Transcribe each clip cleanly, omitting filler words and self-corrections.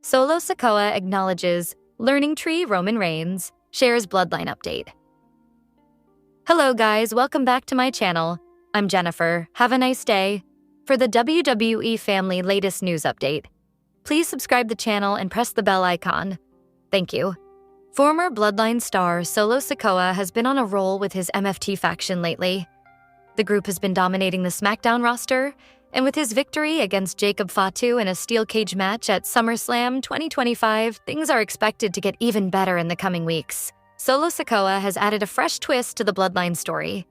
Solo Sikoa acknowledges Learning Tree Roman Reigns, shares Bloodline update. Hello guys, welcome back to my channel. I'm Jennifer. Have a nice day. For the WWE family latest news update, please subscribe the channel and press the bell icon. Thank you. Former Bloodline star Solo Sikoa has been on a roll with his MFT faction lately. The group has been dominating the SmackDown roster, and with his victory against Jacob Fatu in a steel cage match at SummerSlam 2025, things are expected to get even better in the coming weeks. Solo Sikoa has added a fresh twist to the Bloodline story.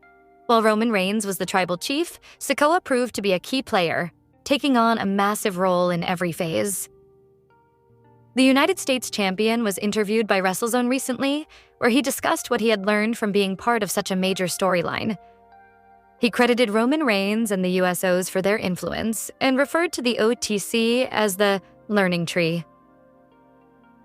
While Roman Reigns was the tribal chief, Sikoa proved to be a key player, taking on a massive role in every phase. The United States champion was interviewed by WrestleZone recently, where he discussed what he had learned from being part of such a major storyline. He credited Roman Reigns and the USOs for their influence and referred to the OTC as the learning tree.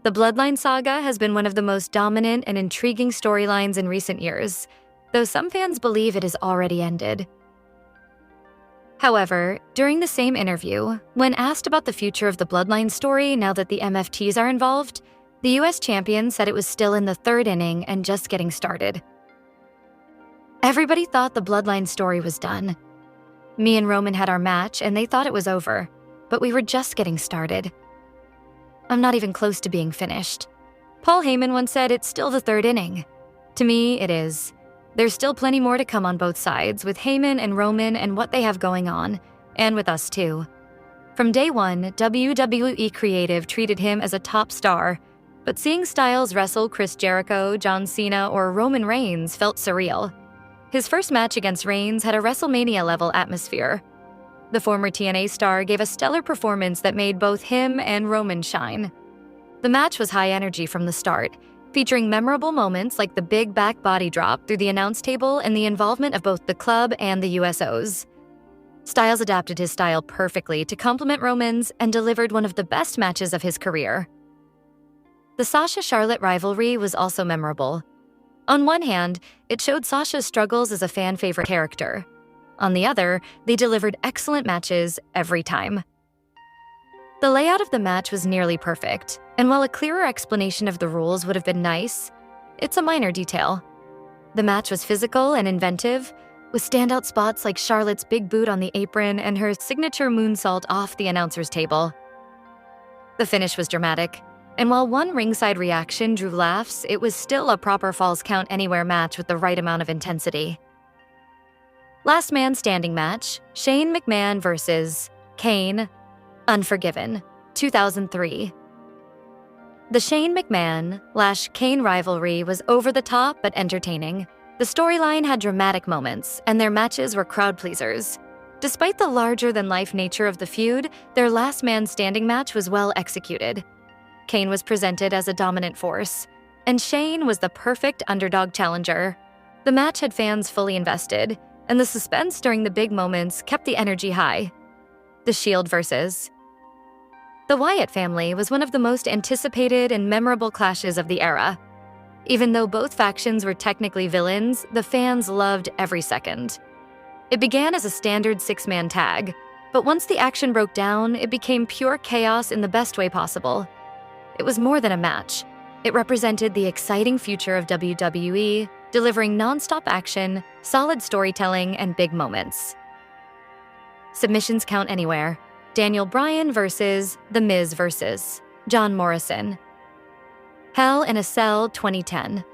The Bloodline saga has been one of the most dominant and intriguing storylines in recent years, though some fans believe it has already ended. However, during the same interview, when asked about the future of the Bloodline story now that the MFTs are involved, the US champion said it was still in the third inning and just getting started. Everybody thought the Bloodline story was done. Me and Roman had our match and they thought it was over, but we were just getting started. I'm not even close to being finished. Paul Heyman once said it's still the third inning. To me, it is. There's still plenty more to come on both sides, with Heyman and Roman and what they have going on, and with us too. From day one, WWE Creative treated him as a top star, but seeing Styles wrestle Chris Jericho, John Cena, or Roman Reigns felt surreal. His first match against Reigns had a WrestleMania-level atmosphere. The former TNA star gave a stellar performance that made both him and Roman shine. The match was high energy from the start, featuring memorable moments like the big back body drop through the announce table and the involvement of both the club and the USOs. Styles adapted his style perfectly to complement Roman's and delivered one of the best matches of his career. The Sasha-Charlotte rivalry was also memorable. On one hand, it showed Sasha's struggles as a fan-favorite character. On the other, they delivered excellent matches every time. The layout of the match was nearly perfect, and while a clearer explanation of the rules would have been nice, it's a minor detail. The match was physical and inventive, with standout spots like Charlotte's big boot on the apron and her signature moonsault off the announcer's table. The finish was dramatic, and while one ringside reaction drew laughs, it was still a proper Falls Count Anywhere match with the right amount of intensity. Last Man Standing match, Shane McMahon versus Kane, Unforgiven, 2003. The Shane McMahon-Kane rivalry was over the top but entertaining. The storyline had dramatic moments, and their matches were crowd pleasers. Despite the larger-than-life nature of the feud, their Last Man Standing match was well executed. Kane was presented as a dominant force, and Shane was the perfect underdog challenger. The match had fans fully invested, and the suspense during the big moments kept the energy high. The Shield versus. The Wyatt family was one of the most anticipated and memorable clashes of the era. Even though both factions were technically villains, the fans loved every second. It began as a standard six-man tag, but once the action broke down, it became pure chaos in the best way possible. It was more than a match. It represented the exciting future of WWE, delivering non-stop action, solid storytelling, and big moments. Submissions count anywhere. Daniel Bryan versus The Miz versus John Morrison. Hell in a Cell 2010.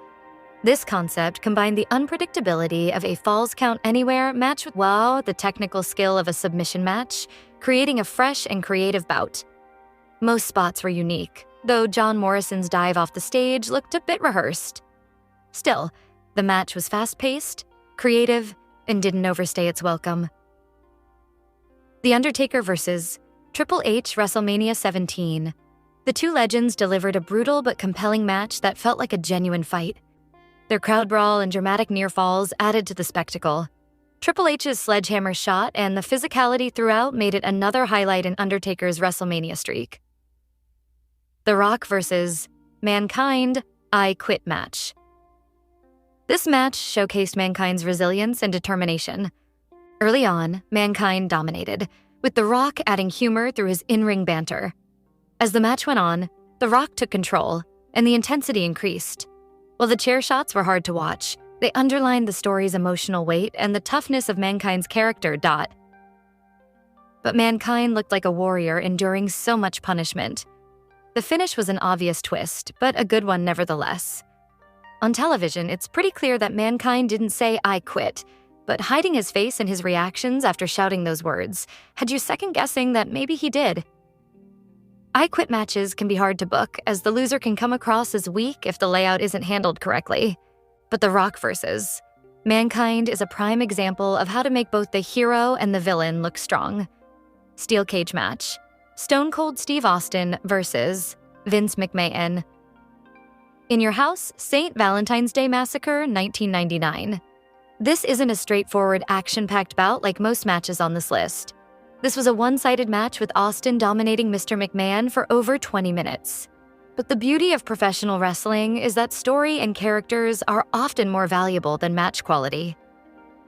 This concept combined the unpredictability of a Falls Count Anywhere match with the technical skill of a submission match, creating a fresh and creative bout. Most spots were unique, though John Morrison's dive off the stage looked a bit rehearsed. Still, the match was fast-paced, creative, and didn't overstay its welcome. The Undertaker vs. Triple H WrestleMania 17. The two legends delivered a brutal but compelling match that felt like a genuine fight. Their crowd brawl and dramatic near falls added to the spectacle. Triple H's sledgehammer shot and the physicality throughout made it another highlight in Undertaker's WrestleMania streak. The Rock vs. Mankind I Quit match. This match showcased Mankind's resilience and determination. Early on, Mankind dominated, with The Rock adding humor through his in-ring banter. As the match went on, The Rock took control, and the intensity increased. While the chair shots were hard to watch, they underlined the story's emotional weight and the toughness of Mankind's character. But Mankind looked like a warrior enduring so much punishment. The finish was an obvious twist, but a good one nevertheless. On television, it's pretty clear that Mankind didn't say, "I quit," but hiding his face and his reactions after shouting those words had you second-guessing that maybe he did. "I quit" matches can be hard to book, as the loser can come across as weak if the layout isn't handled correctly. But The Rock versus Mankind is a prime example of how to make both the hero and the villain look strong. Steel cage match. Stone Cold Steve Austin versus Vince McMahon. In Your House, St. Valentine's Day Massacre, 1999. This isn't a straightforward, action-packed bout like most matches on this list. This was a one-sided match with Austin dominating Mr. McMahon for over 20 minutes. But the beauty of professional wrestling is that story and characters are often more valuable than match quality.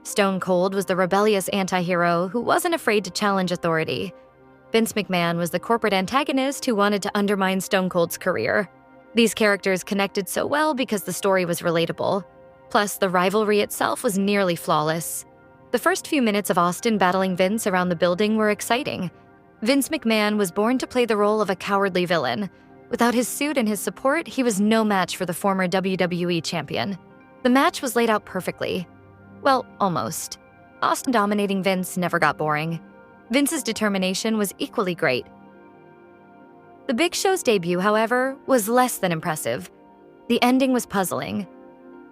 Stone Cold was the rebellious anti-hero who wasn't afraid to challenge authority. Vince McMahon was the corporate antagonist who wanted to undermine Stone Cold's career. These characters connected so well because the story was relatable. Plus, the rivalry itself was nearly flawless. The first few minutes of Austin battling Vince around the building were exciting. Vince McMahon was born to play the role of a cowardly villain. Without his suit and his support, he was no match for the former WWE champion. The match was laid out perfectly. Well, almost. Austin dominating Vince never got boring. Vince's determination was equally great. The Big Show's debut, however, was less than impressive. The ending was puzzling.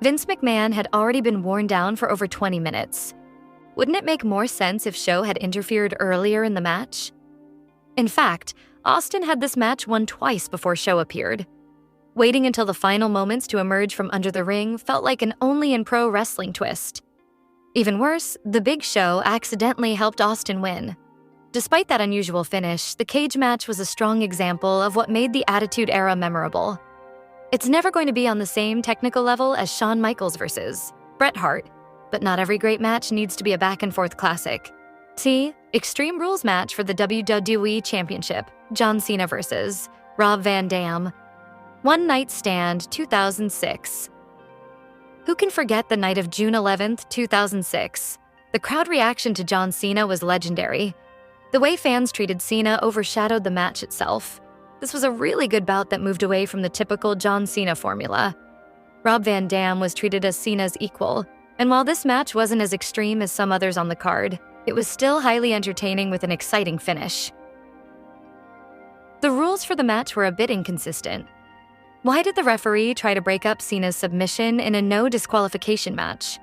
Vince McMahon had already been worn down for over 20 minutes. Wouldn't it make more sense if Show had interfered earlier in the match? In fact, Austin had this match won twice before Show appeared. Waiting until the final moments to emerge from under the ring felt like an only-in-pro wrestling twist. Even worse, The Big Show accidentally helped Austin win. Despite that unusual finish, the cage match was a strong example of what made the Attitude Era memorable. It's never going to be on the same technical level as Shawn Michaels versus Bret Hart, but not every great match needs to be a back-and-forth classic. See, Extreme Rules match for the WWE Championship, John Cena versus Rob Van Dam. One Night Stand, 2006. Who can forget the night of June 11th, 2006? The crowd reaction to John Cena was legendary. The way fans treated Cena overshadowed the match itself. This was a really good bout that moved away from the typical John Cena formula. Rob Van Dam was treated as Cena's equal, and while this match wasn't as extreme as some others on the card, it was still highly entertaining with an exciting finish. The rules for the match were a bit inconsistent. Why did the referee try to break up Cena's submission in a no disqualification match?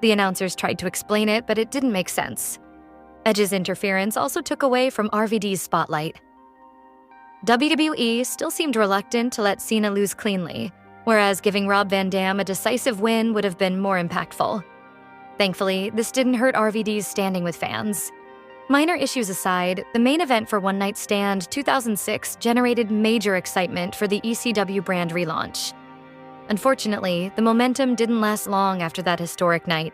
The announcers tried to explain it, but it didn't make sense. Edge's interference also took away from RVD's spotlight. WWE still seemed reluctant to let Cena lose cleanly, whereas giving Rob Van Dam a decisive win would have been more impactful. Thankfully, this didn't hurt RVD's standing with fans. Minor issues aside, the main event for One Night Stand 2006 generated major excitement for the ECW brand relaunch. Unfortunately, the momentum didn't last long after that historic night.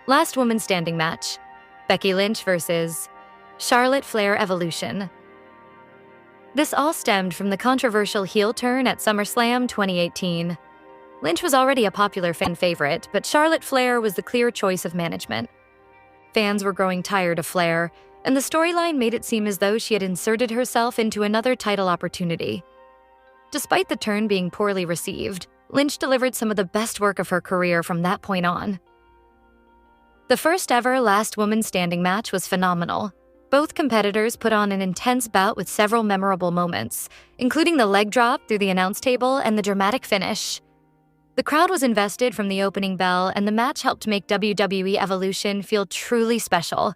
Last woman standing match. Becky Lynch versus Charlotte Flair Evolution. This all stemmed from the controversial heel turn at SummerSlam 2018. Lynch was already a popular fan favorite, but Charlotte Flair was the clear choice of management. Fans were growing tired of Flair, and the storyline made it seem as though she had inserted herself into another title opportunity. Despite the turn being poorly received, Lynch delivered some of the best work of her career from that point on. The first ever last woman standing match was phenomenal. Both competitors put on an intense bout with several memorable moments, including the leg drop through the announce table and the dramatic finish. The crowd was invested from the opening bell, and the match helped make WWE Evolution feel truly special.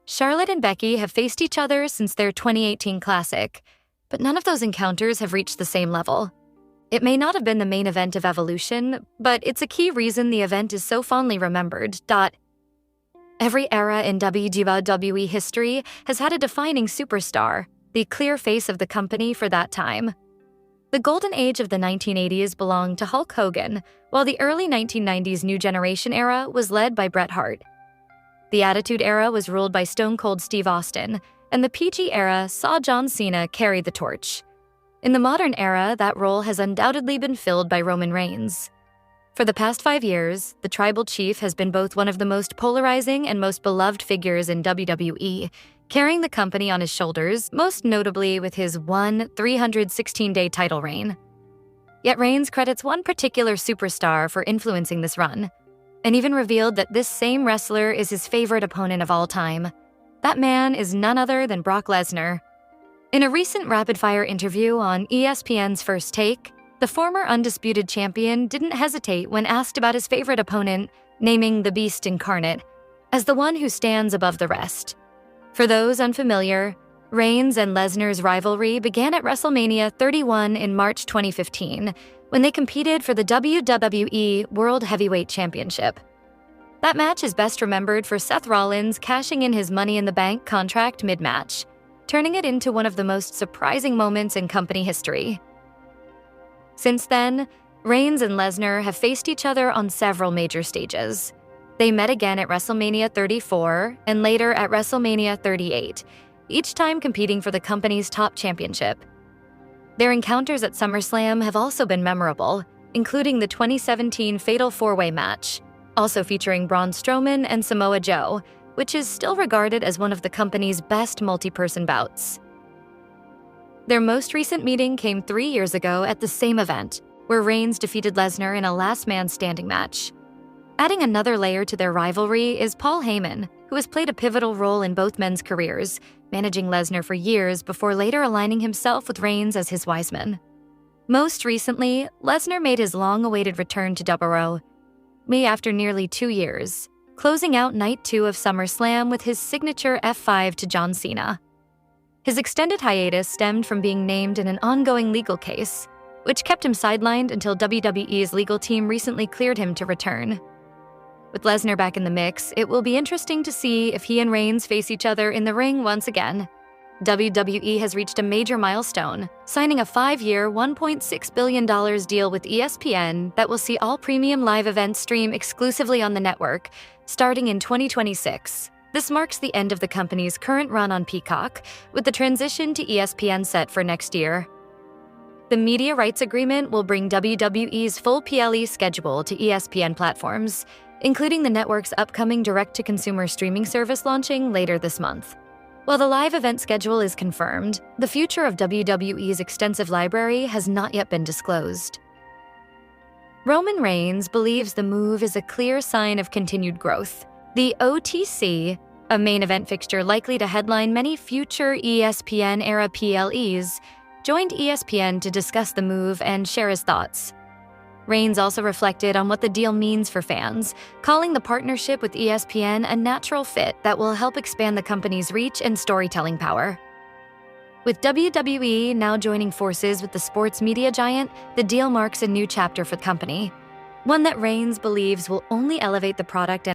Charlotte and Becky have faced each other since their 2018 Classic, but none of those encounters have reached the same level. It may not have been the main event of Evolution, but it's a key reason the event is so fondly remembered. Every era in WWE history has had a defining superstar, the clear face of the company for that time. The golden age of the 1980s belonged to Hulk Hogan, while the early 1990s New Generation era was led by Bret Hart. The Attitude Era was ruled by Stone Cold Steve Austin, and the PG era saw John Cena carry the torch. In the modern era, that role has undoubtedly been filled by Roman Reigns. For the past 5 years, the Tribal Chief has been both one of the most polarizing and most beloved figures in WWE, carrying the company on his shoulders, most notably with his 316-day title reign. Yet Reigns credits one particular superstar for influencing this run, and even revealed that this same wrestler is his favorite opponent of all time. That man is none other than Brock Lesnar. In a recent rapid-fire interview on ESPN's First Take, the former undisputed champion didn't hesitate when asked about his favorite opponent, naming the Beast Incarnate as the one who stands above the rest. For those unfamiliar, Reigns and Lesnar's rivalry began at WrestleMania 31 in March 2015, when they competed for the WWE World Heavyweight Championship. That match is best remembered for Seth Rollins cashing in his Money in the Bank contract mid-match, turning it into one of the most surprising moments in company history. Since then, Reigns and Lesnar have faced each other on several major stages. They met again at WrestleMania 34 and later at WrestleMania 38, each time competing for the company's top championship. Their encounters at SummerSlam have also been memorable, including the 2017 Fatal 4-Way match, also featuring Braun Strowman and Samoa Joe, which is still regarded as one of the company's best multi-person bouts. Their most recent meeting came 3 years ago at the same event, where Reigns defeated Lesnar in a last-man-standing match. Adding another layer to their rivalry is Paul Heyman, who has played a pivotal role in both men's careers, managing Lesnar for years before later aligning himself with Reigns as his wiseman. Most recently, Lesnar made his long-awaited return to WWE after nearly 2 years, closing out Night 2 of SummerSlam with his signature F5 to John Cena. His extended hiatus stemmed from being named in an ongoing legal case, which kept him sidelined until WWE's legal team recently cleared him to return. With Lesnar back in the mix, it will be interesting to see if he and Reigns face each other in the ring once again. WWE has reached a major milestone, signing a 5-year, $1.6 billion deal with ESPN that will see all premium live events stream exclusively on the network, starting in 2026. This marks the end of the company's current run on Peacock, with the transition to ESPN set for next year. The media rights agreement will bring WWE's full PLE schedule to ESPN platforms, including the network's upcoming direct-to-consumer streaming service launching later this month. While the live event schedule is confirmed, the future of WWE's extensive library has not yet been disclosed. Roman Reigns believes the move is a clear sign of continued growth. The OTC, a main event fixture likely to headline many future ESPN-era PLEs, joined ESPN to discuss the move and share his thoughts. Reigns also reflected on what the deal means for fans, calling the partnership with ESPN a natural fit that will help expand the company's reach and storytelling power. With WWE now joining forces with the sports media giant, the deal marks a new chapter for the company, one that Reigns believes will only elevate the product and